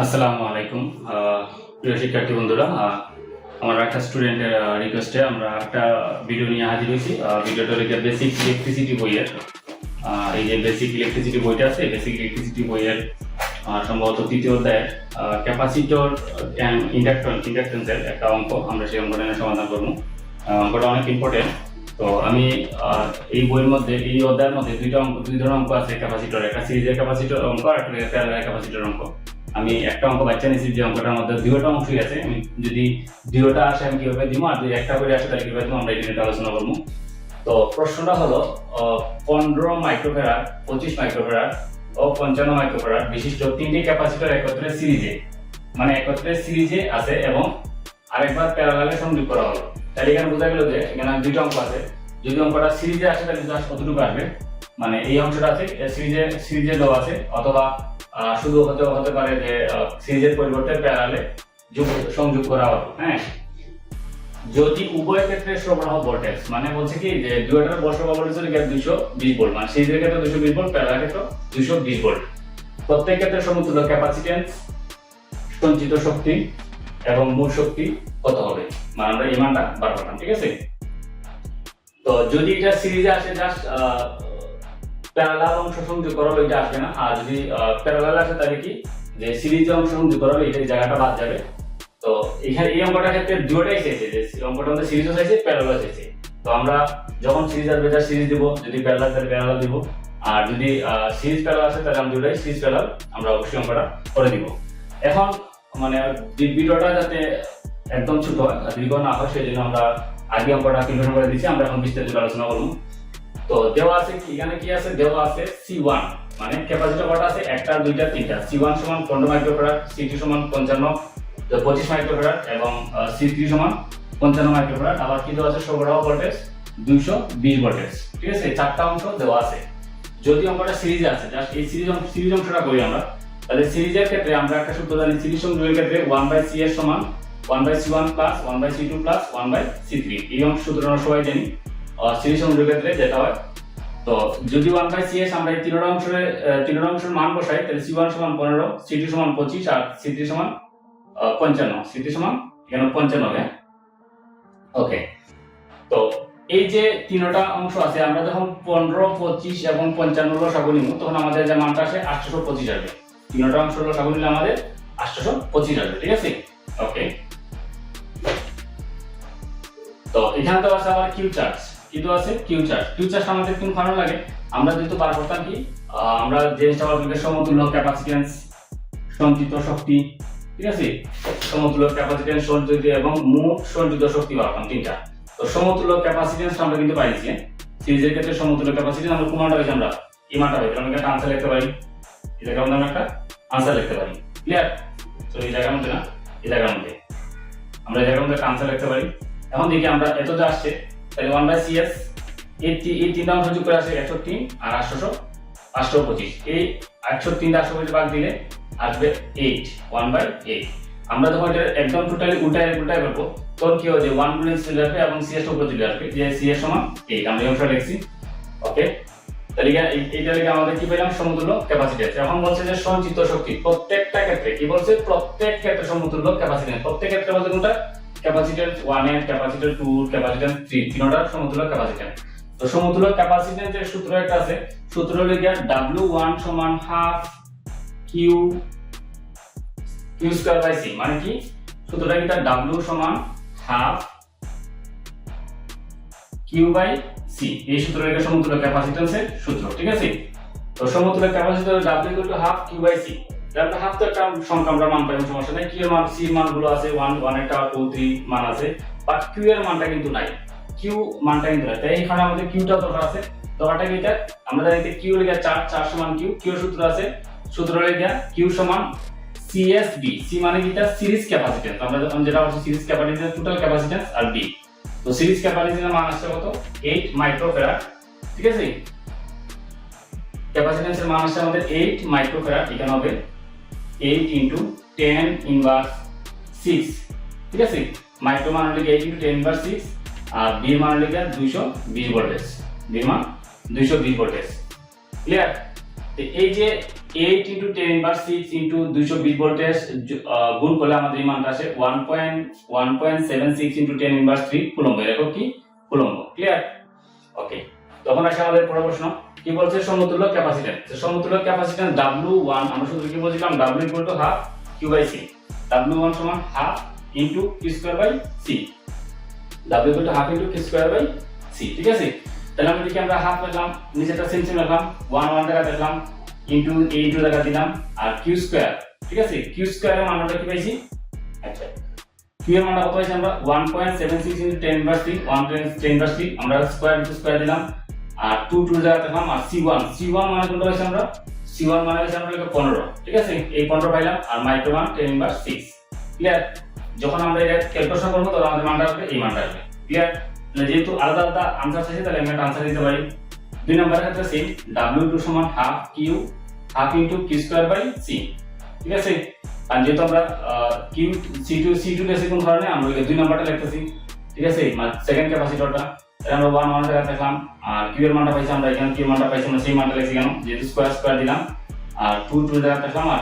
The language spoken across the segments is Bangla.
আসসালামু আলাইকুম প্রিয় শিক্ষার্থী বন্ধুরা, আমার একটা স্টুডেন্টের রিকোয়েস্টে আমরা একটা ভিডিও নিয়ে হাজির হয়েছি। ভিডিওটা হলো বেসিক ইলেকট্রিসিটি বইয়ের। এই যে বেসিক ইলেকট্রিসিটি বইটা আছে, বেসিক ইলেকট্রিসিটি বইয়ের সম্ভবত তৃতীয় অধ্যায়ের ক্যাপাসিটর অ্যান্ড ইন্ডাকটেন্সের একটা অঙ্ক। আমরা সেই অঙ্কটা নিয়ে সমাধান করবো। অঙ্কটা অনেক ইম্পর্টেন্ট। তো আমি এই বইয়ের মধ্যে, এই অধ্যায়ের মধ্যে দুই ধরনের অঙ্ক আছে ক্যাপাসিটর, একটা সিরিজের ক্যাপাসিটর অঙ্ক আর একটা প্যারালাল ক্যাপাসিটর অঙ্ক। আমি একটা অঙ্ক বাচ্চা নিয়েছি যে অঙ্কটার মধ্যে দুইটা অংশই আছে। আমি যদি দুইটা আসে আমি কিভাবে দিব, আর যদি একটা করে আসে তাহলে কিভাবে দিব, আমরা এই নিয়ে আলোচনা করবো। তো প্রশ্নটা হলো 15 মাইক্রোফ্যারাড, 25 মাইক্রোফ্যারাড ও 55 মাইক্রোফ্যারাড বিশিষ্ট তিনটি ক্যাপাসিটর একত্রে সিরিজে আছে এবং আরেকবার প্যারালালে সংযোগ করা হলো। তাহলে এখানে বোঝা গেল যে এখানে দুইটা অঙ্ক আছে। যদি অঙ্কটা সিরিজে আসে তাহলে জাস্ট কতটুকু আসবে, মানে এই অংশটা আছে সিরিজে দেওয়া আছে, অথবা শুধু হতে পারে যে সিরিজের পরিবর্তে প্যারালালে সংযোগ করা হলো। হ্যাঁ, যদি উভয় ক্ষেত্রে সরবরাহ ভোল্টেজ, মানে বলছে কি যে দুইটার সরবরাহ ভোল্টেজ হলো 220 ভোল্ট, মানে সিরিজের ক্ষেত্রে 220 ভোল্ট, প্যারালাল ক্ষেত্রে 220 ভোল্ট। প্রত্যেক ক্ষেত্রে সমতুল্য ক্যাপাসিট্যান্স, সঞ্চিত শক্তি এবং মূল শক্তি কত হবে, মানে আমরা এই মানটা বার করলাম। ঠিক আছে, তো যদি এটা সিরিজে আসে জাস্ট প্যারালাল অংশ সংযোগ করা হলে এটা আসবে না, আর যদি প্যারালাল আসে তাহলে কি যে সিরিজে অংশ সংযোগ করা হলে এটা জায়গাটা বাদ যাবে। তো এখানে এই অঙ্কটার ক্ষেত্রে দুটোটাই চাইছে, যে অঙ্কটা আমাদের সিরিজও চাইছে, প্যারালাল চাইছে। তো আমরা যখন সিরিজ আসবে যা সিরিজ দিব, যদি প্যারালাল তাহলে প্যারালাল দিব, আর যদি সিরিজ প্যারালাল আসে তাহলে আমরা দুটোই সিরিজ প্যারালাল আমরা অবশ্যই অঙ্কটা করে দিব। এখন মানে ভিডিওটা যাতে একদম ছোট হয়, দীর্ঘ না হয়, সেই জন্য আমরা আগে অঙ্কটা কনফার্ম করে দিচ্ছি। আমরা এখন বিস্তারিত আলোচনা করবো। তো দেওয়া আছে কি, এখানে কি আছে, দেওয়া আছে C1, মানে ক্যাপাসিটর কটা আছে, একটা, দুইটা, তিনটা। C1 সমান 15 মাইক্রোফ্যারাড, C2 সমান 25 মাইক্রোফ্যারাড এবং C3 সমান 55 মাইক্রোফ্যারাড। আবার কি দেওয়া আছে, সরবরাহ ভোল্টেজ 220 ভোল্টেজ। ঠিক আছে, চারটা অংশ দেওয়া আছে। যদি অঙ্কটা সিরিজে আছে, জাস্ট এই সিরিজ অংশটা করি আমরা, তাহলে সিরিজের ক্ষেত্রে আমরা একটা সূত্র জানি, সিরিজ সংযোগের ক্ষেত্রে 1/CS সমান 1/C1 plus 1/C2 plus 1/C3। এই অংশ সূত্র আমরা সবাই জানি সিরিজ সংযোগের ক্ষেত্রে যেটা হয়। তো যদি 1/CS আমরা এই তিনটা অংশের মান বসাই, তাহলে C1 সমান 15, C2 সমান 25 আর C3 সমান 55। C3 সমান এখানে 55। হ্যাঁ, ওকে। তো এই যে তিনটা অংশ আছে, আমরা যখন 15, 25 এবং 55 লসাগু নিব, তখন আমাদের যে মানটা আসে 825 আসবে। তিনটা অংশ লসাগু নিলে আমাদের 825 আসবে। ঠিক আছে, ওকে। তো এখানে তো আছে আবার কিউ চার্জ, কিন্তু আছে কিউ চার্জ আমাদের কোন কারণ লাগে, আমরা যেহেতু বার করতাম কি, আমরা জিনিসটা বলতে সমতুল্য ক্যাপাসিট্যান্স, সঞ্চিত শক্তি। ঠিক আছে, সমতুল্য ক্যাপাসিট্যান্স, সঞ্চিত এবং মোট সঞ্চিত শক্তি বাড়াতাম তিনটা। তো সমতুল্য ক্যাপাসিট্যান্স আমরা কিন্তু পাইছি। সিরিজের ক্ষেত্রে সমতুল্য ক্যাপাসিট্যান্স আমরা কোন মানটা পাইছি, আমরা এই মানটা পাইছি। আমরা একটা আনসার লিখতে পারি, এই জায়গার মধ্যে আমরা একটা আনসার লিখতে পারি। ক্লিয়ার? তো এই জায়গার মধ্যে না, এই জায়গার মধ্যে আমরা এই জায়গার মধ্যে একটা আনসার লিখতে পারি। এখন দেখি আমরা এত যা আসছে, তাহলে 1/CS এই তিনটা অংশ যোগ করে আসে 103 আর 825। এই 103 825 ভাগ দিলে আসবে 8, 1/8। আমরা যখন এটা একদম টোটালি উল্টায় করবো, তখন কি হবে, যে 1 গুণে চলে আসবে এবং CS উপরে চলে আসবে, যে CS সমান 8। আমরা এই অংশটা লিখছি। ওকে, তাহলে এইটা লিখে আমাদের কি পেলাম, সমতুল্য ক্যাপাসিট্যান্স। এখন বলছে যে সঞ্চিত শক্তি, প্রত্যেকটা ক্ষেত্রে কি বলছে, প্রত্যেক ক্ষেত্রে সমতুল্য ক্যাপাসিট্যান্স। প্রত্যেক ক্ষেত্রে বলতে কোনটা, ক্যাপাসিটর 1 এর, ক্যাপাসিটর 2, ক্যাপাসিটর 3, তিনটার সমতুল্য ক্যাপাসিট্যান্স। তো সমতুল্য ক্যাপাসিট্যান্সের সূত্র একটা আছে, সূত্র হলো W1 সমান half Q square by C। মানে কি সূত্রটা, কি তার W সমান হাফ Q বাই C। এই সূত্রটা সমতুল্য ক্যাপাসিট্যান্সের সূত্র। ঠিক আছে, তো সমতুল্য capacitor W = half Q by C। তাহলে হাফ তো একটা সংখ্যা, আমরা মান পাইবো, সমস্যা নাই। Q এর মান, C এর মানগুলো আছে 1 একটা 2 3 মান আছে, বাট Q এর মানটা কিন্তু নাই, Q মানটা কিন্তু নাই। তাই এখানে আমাদের Qটা দরকার আছে। দরকারটা কি, এটা আমরা জানি যে Q লিখা 4 সমান Q। Q এর সূত্র আছে, সূত্র লিখা Q সমান CSB। C মানে কি, এটা সিরিজ ক্যাপাসিট্যান্স। আমরা যখন যেটা বলছি সিরিজ ক্যাপাসিট্যান্স, টোটাল ক্যাপাসিট্যান্স, আর B। তো সিরিজ ক্যাপাসিট্যান্সের মান আসছে কত, 8 মাইক্রোফ্যারাড। ঠিক আছে, ক্যাপাসিট্যান্সের মান আসছে আমাদের 8 মাইক্রোফ্যারাড। এখানে হবে 8 × 10 ইনভার্স 6। ঠিক আছে, মাইক্রো মান হলো 8 × 10 ইনভার্স 6, আর বি মান হলো 220 ভোল্টেজ। বি মান 220 ভোল্টেজ। ক্লিয়ার? তো এই যে 8 × 10 ইনভার্স 6 × 220 ভোল্টেজ গুণ করলে আমাদের এই মানটা আসে 1.76 × 10 ইনভার্স 3 কুলম্ব। এরকম কি কুলম্ব, ক্লিয়ার? ওকে, তখন আসে আমাদের পরের প্রশ্ন কি বলছে, সমতুল্য ক্যাপাসিট্যান্স। সমতুল্য ক্যাপাসিট্যান্স W1 আমরা শুধু কি বলছিলাম, W = ½ Q/C। W1 = ½ × Q²/C। W = ½ × Q²/C, ঠিক আছে? তাহলে আমরা দেখি, আমরা হাফ লিখলাম, নিচেটা সেম লিখলাম, 1 টাকা লিখলাম, ইনটু A2 টাকা দিলাম, আর Q², ঠিক আছে? Q² এর মানটা কি পাইছি? আচ্ছা, Q এর মানটা কত পাইছি আমরা? 1.76 × 10 ইনভার্স 3, 1.10 ইনভার্স 3 আমরা স্কয়ার দিলাম, আর 2 টাকা দিলাম, আর C1 মানে কোনটা পাইছি আমরা? C1 মানে হচ্ছে আমরা 15, ঠিক আছে? এই 15 পাইলাম, আর মাইক্রো মান 10 ইনভার্স 6, ক্লিয়ার? যখন আমরা এটা ক্যালকুলেশন করব তখন আমাদের মানটা আসবে এই মানটা আসবে, ক্লিয়ার? যেহেতু আলাদা আলাদা আনসার চাইছে তাহলে আমরা আনসার দিতে পারি। 2 নম্বরের ক্ষেত্রে সেম, W2 = ½ Q, ½ × Q²/C, ঠিক আছে? আর যেহেতু আমরা C2 লেখছি কোন কারণে, আমরা 2 নম্বরটা লিখতেছি, ঠিক আছে? মানে সেকেন্ড ক্যাপাসিটরটা, তাহলে আমরা 1 টাকা লিখলাম, আর Q এর মানটা পাইছি আমরা এখানে, Q এর মানটা পাইছি আমরা সেই মানটা লিখছি কেন, যেহেতু স্কয়ার দিলাম, আর 2 টাকা লিখলাম, আর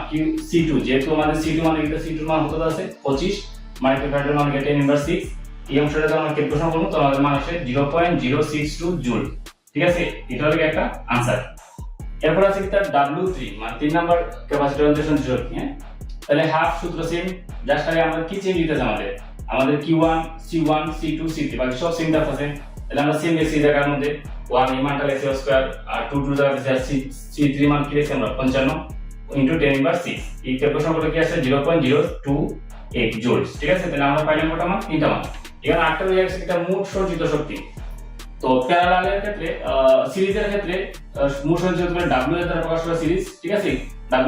C2 যেহেতু আমাদের C2 মানে কি, C2 এর মান কত আছে 25, মাইক্রোফ্যারাডের মান 10 ইনভার্স 6। এই অংশটা যখন আমরা ক্যালকুলেশন করব তখন আমাদের মান আসে 0.062 জুল, ঠিক আছে? এটা হলো একটা আনসার। এরপর আছে কি তার W3 মানে 3 নাম্বার ক্যাপাসিটরের জন্য শক্তি, হ্যাঁ? তাহলে হাফ সূত্র সেম, জাস্ট আগে আমরা কি চেঞ্জ দিতেছে, আমাদের Q1 C1 C2 C3 বাকি সব সেম দাস আছে। তাহলে আমরা সেম লিখছি জায়গার মধ্যে 1 এই মানটা লিখছি স্কয়ার, আর 2 জায়গাতে আছে C3 মান কি লিখছি আমরা 55 × 10 ইনভার্স 6। এই ক্যালকুলেশন করলে কি আসে 0.028 জুল, ঠিক আছে? তাহলে আমরা পাইলাম কত মান? 3টা মান। এখানে 8টা হয়ে গেছে এটা মোট সঞ্চিত শক্তি। তো প্যারালালের ক্ষেত্রে সিরিজের ক্ষেত্রে মোট সঞ্চিত W এর দ্বারা প্রকাশ করা সিরিজ, ঠিক আছে?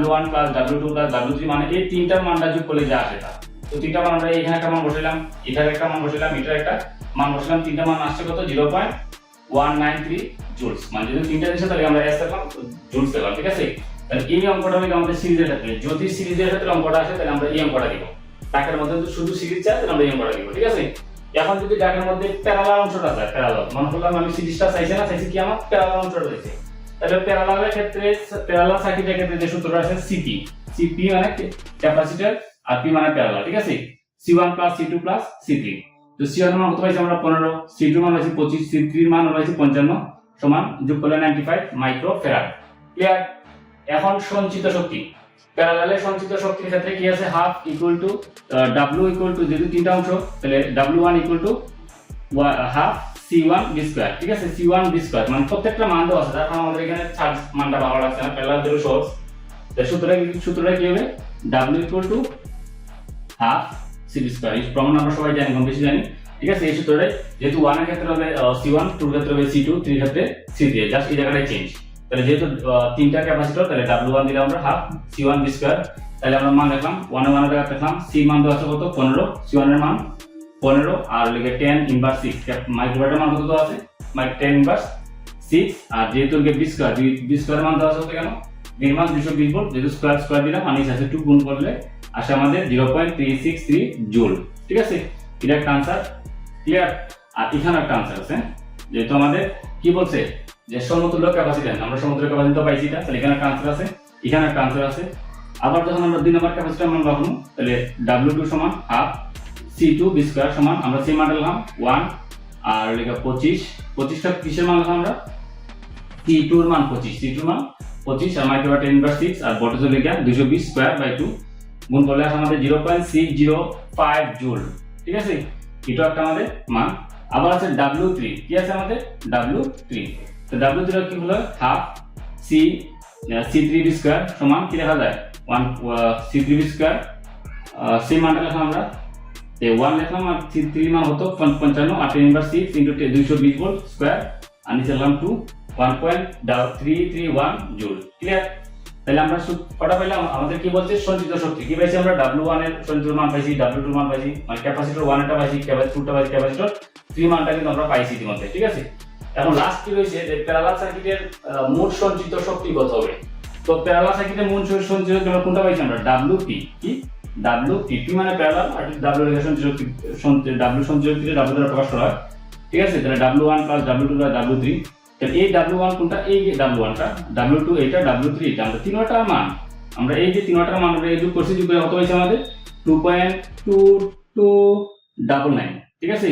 W1 + W2 + W3 মানে এই তিনটার মানটা যোগ করলে যা আসে তা। তো তিনটা মান আমরা এখানে একটা মান বসাইলাম, এটার একটা মান বসাইলাম, এটার একটা মান বসাইলাম, তিনটা মান আসছে কত? 0.193 জুলস। মানে যদি তিনটা দিছে তাহলে আমরা এস লিখলাম, জুলস লিখলাম, ঠিক আছে? তাহলে এই অঙ্কটা হলো আমাদের সিরিজের ক্ষেত্রে। যদি সিরিজের ক্ষেত্রে অঙ্কটা আসে তাহলে আমরা এই অঙ্কটা দিব। টাকার মধ্যে যদি শুধু সিরিজ চাই তাহলে আমরা এই অঙ্কটা দিব, ঠিক আছে? এখন যদি ডাকের মধ্যে প্যারালাল অংশটা যায়, প্যারালাল মনে করলাম আমি সিরিজটা চাইছি না, চাইছি কি আমার প্যারালাল অংশটা চাইছি, তাহলে প্যারালালের ক্ষেত্রে প্যারালাল সার্কিটের ক্ষেত্রে যে সূত্রটা আছে সিপি মানে ক্যাপাসিটর, আর পি মানে প্যারালাল, ঠিক আছে? C1 + C2 + C3। তো C1 এর মান কত পাইছি আমরা 15, C2 মান পাইছি 25, C3 এর মান পাইছি 55 সমান যোগ করলে 95 মাইক্রোফ্যারাড, ক্লিয়ার? এখন সঞ্চিত শক্তি, প্যারালালে সঞ্চিত শক্তির ক্ষেত্রে কি আছে, হাফ W যেহেতু তিনটা অংশ তাহলে W1 = হাফ C1b², ঠিক আছে? C1b² মানে প্রত্যেকটা মান দেওয়া আছে, তার কারণে আমাদের এখানে চার্জ মানটা ভালো লাগছে না, প্যারালাল যেহেতু সহজ। তাহলে সূত্রটা কি হবে, W = হাফ C2²। এই প্রমাণ আমরা সবাই জানি, কম বেশি জানি, ঠিক আছে? এই সূত্রটাই যেহেতু 1 এর ক্ষেত্রে হবে C1, 2 এর ক্ষেত্রে হবে C2, 3 এর ক্ষেত্রে C3, জাস্ট এই জায়গাটাই চেঞ্জ। তাহলে যেহেতু তিনটা ক্যাপাসিটর তাহলে W1 দিলাম আমরা হাফ C1b², তাহলে আমরা মান লিখলাম 1 টাকা লিখলাম, C মান দেওয়া আছে কত 15, C1 এর মান 15, আর লিখে 10 ইনভার্স 6, মাইক্রোফ্যারাডের মান কত দেওয়া আছে 10 ইনভার্স 6, আর যেহেতু b² মান দেওয়া আছে কেন, b মান 220 ভোল্ট, যেহেতু স্কয়ার দিলাম আর নিচে আছে 2 গুণ করলে আসে আমাদের 0.363 জুল, ঠিক আছে? এটা একটা আনসার, ক্লিয়ার? আর এখানে একটা আনসার আছে, যেহেতু আমাদের কি বলছে যে সমতুল্য ক্যাপাসিট্যান্স, আমরা সমতুল্য ক্যাপাসিট্যান্স পাইছি না, তাহলে এখানে একটা আনসার আছে, এখানে একটা আনসার আছে। আবার যখন আমরা 2 নম্বর ক্যাপাসিটর মান পাবো তাহলে W2 = হাফ C2b² সমান আমরা সেই মান লিখলাম 1, আর লেখা 25টা কিসের মান লিখলাম আমরা, C2 এর মান 25, আর মাইক্রোফ্যারাড 10 ইনভার্স 6, আর ভোল্টেজ লেখা 220/2 গুণ করলে আসে আমাদের 0.605 জুল, ঠিক আছে? এটা একটা আমাদের মান। আবার আছে W3, কি আছে আমাদের W3, তো W3 কি হলো হাফ C3b² সমান কি লেখা যায় 1 C3b², সেই মানটা লিখলাম আমরা 1 লিখলাম, আর C3 মান হতো 55, আর 10 ইনভার্স 6 × 220 ভোল্ট স্কয়ার, আর নিচে লিখলাম 2 1.331 জুল, ক্লিয়ার? তাহলে আমরা কটা পাইলাম, আমাদের কি বলছে সঞ্চিত শক্তি কি পাইছি আমরা, W1 এর সঞ্চিত মান পাইছি, W2 মান পাইছি, মানে ক্যাপাসিটর 1 এটা পাইছি, ক্যাপাসিটর 2টা পাইছি, ক্যাপাসিটর 3 মানটা কিন্তু আমরা পাইছি ইতিমধ্যে, ঠিক আছে? এখন লাস্ট কি রয়েছে যে প্যারালাল সার্কিটের মোট সঞ্চিত শক্তি কত হবে। তো প্যারালাল সার্কিটের মোট সঞ্চিত শক্তি কোনটা পাইছি আমরা, WP, কি WP মানে প্যারালাল, আর W সঞ্চিত শক্তি W সঞ্চিত শক্তি W দ্বারা প্রকাশ করা হয়, ঠিক আছে? তাহলে W1 + W2 + W3 তাহলে এই W1 কোনটা, এই W1টা, W2 এইটা, W3 এটা, আমরা তিনটার মান, আমরা এই যে তিনটার মান আমরা যোগ করছি, যোগ করে কত হয়েছে আমাদের 2.2299, ঠিক আছে,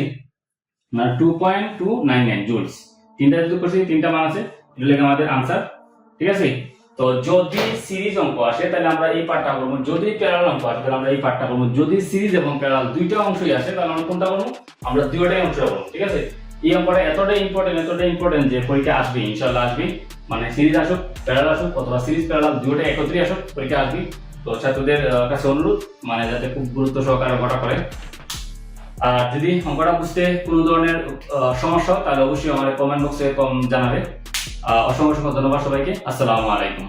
মানে 2.299 জুলস। তিনটা যোগ করছি, তিনটা মান আছে, এটা লেগে আমাদের আনসার, ঠিক আছে। তো যদি সিরিজ অঙ্ক আসে তাহলে আমরা এই পার্টটা করব, যদি প্যারালাল অঙ্ক আসে তাহলে আমরা এই পার্টটা করব, যদি সিরিজ এবং প্যারালাল দুইটা অংশই আসে তাহলে আমরা কোনটা করব, আমরা দুইটাই অংশ করব, ঠিক আছে। এই অঙ্কটা এতটাই ইম্পর্টেন্ট যে পরীক্ষা আসবে, ইনশাআল্লাহ আসবে, মানে সিরিজ আসুক প্যারালাল আসুক অথবা সিরিজ প্যারালাল দুইটাই একত্রে আসুক, পরীক্ষা আসবে। তো ছাত্রদের কাছে অনুরোধ মানে যাতে খুব গুরুত্ব সহকারে অঙ্কটা করে। আর যদি অঙ্কটা বুঝতে কোনো ধরনের সমস্যা হয় তাহলে অবশ্যই আমার কমেন্ট বক্সে জানাবে। অসংখ্য ধন্যবাদ সবাইকে। আসসালামু আলাইকুম।